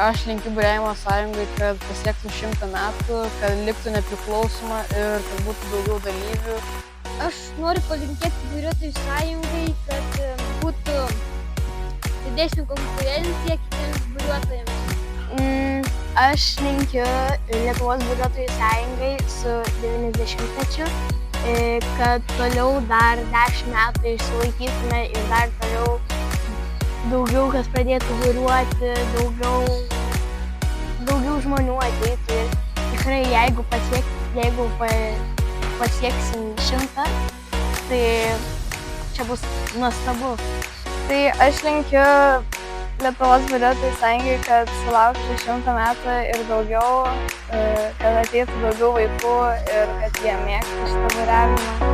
Aš linkiu buriavimo sąjungai, kad pasiektų 100 metų, kad liktų nepriklausoma ir kad būtų daugiau dalyvių. Aš noriu palinkėti vairuotojų sąjungai, kad būtų didesnė konkurencija kitiems vairuotojams. Aš linkiu Lietuvos vairuotojų sąjungai su 90-mečiu, kad toliau dar 10 metų išsilaikytume ir dar toliau daugiau kas pradėtų vairuoti, daugiau žmonių ateitų ir tikrai jeigu pasieksim 100, tai čia bus nuostabu. Tai aš linkiu Lietuvos vairuotojų sąjungai, kad sulauktų 100 metų ir daugiau, kad ateitų daugiau vaikų ir kad jie mėgtų šitą vairavimą.